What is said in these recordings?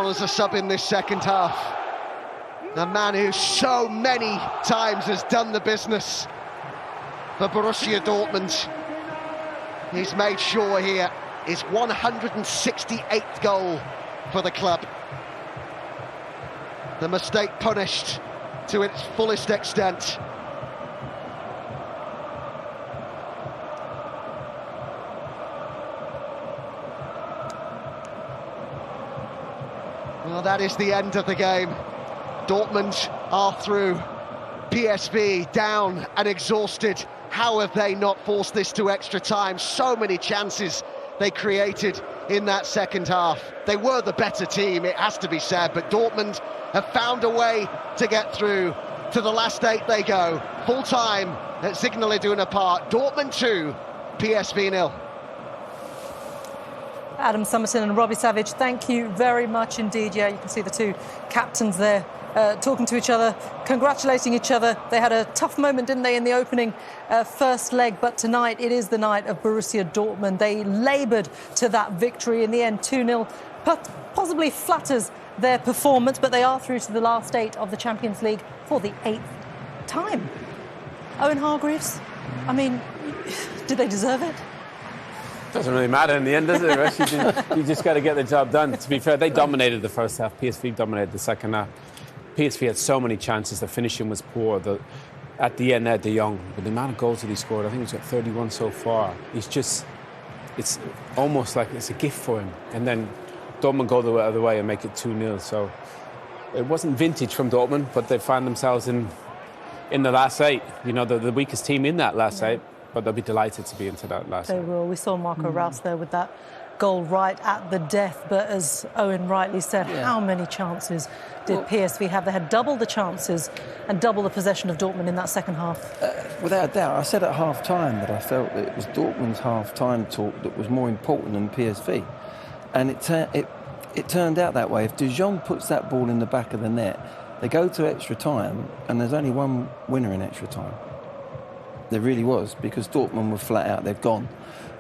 now as a sub in this second half. A man who so many times has done the business for Borussia Dortmund. He's made sure here his 168th goal for the club. The mistake punished to its fullest extent. Well, that is the end of the game. Dortmund are through. PSV down and exhausted. How have they not forced this to extra time? So many chances they created in that second half. They were the better team, it has to be said, but Dortmund have found a way to get through. To the last 8 they go. Full time at Signal Iduna Park. Dortmund 2, PSV 0. Adam Summerton and Robbie Savage, thank you very much indeed. Yeah, you can see the two captains there talking to each other, congratulating each other. They had a tough moment, didn't they, in the opening first leg, but tonight it is the night of Borussia Dortmund. They laboured to that victory in the end, 2-0. Possibly flatters their performance, but they are through to the last 8 of the Champions League for the 8th time. Owen Hargreaves, I mean, did they deserve it? Doesn't really matter in the end, does it? You just got to get the job done. To be fair, they dominated the first half. PSV dominated the second half. PSV had so many chances. The finishing was poor. At the end, De Jong, with the amount of goals that he scored, I think he's got 31 so far. It's almost like it's a gift for him. And then Dortmund go the other way and make it 2-0. So it wasn't vintage from Dortmund, but they found themselves in the last 8. You know, the weakest team in that last 8. But they'll be delighted to be into that last. They will. We saw Marco Reus there with that goal right at the death. But as Owen rightly said, how many chances did PSV have? They had double the chances and double the possession of Dortmund in that second half. Without a doubt. I said at half-time that I felt that it was Dortmund's half-time talk that was more important than PSV. And it turned out that way. If De Jong puts that ball in the back of the net, they go to extra time and there's only one winner in extra time. There really was, because Dortmund were flat out, they've gone.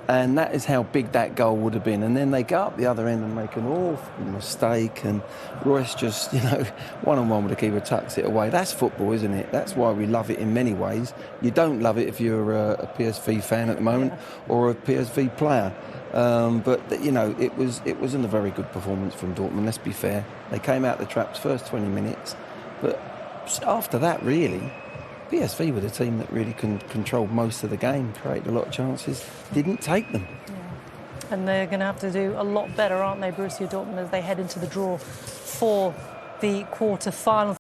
And that is how big that goal would have been. And then they go up the other end and make an awful mistake, and Royce just, one-on-one with the keeper tucks it away. That's football, isn't it? That's why we love it in many ways. You don't love it if you're a PSV fan at the moment or a PSV player. But it wasn't a very good performance from Dortmund, let's be fair. They came out the traps first 20 minutes. But after that, really, PSV were the team that really controlled most of the game, created a lot of chances, didn't take them. Yeah. And they're going to have to do a lot better, aren't they, Borussia Dortmund, as they head into the draw for the quarter-final.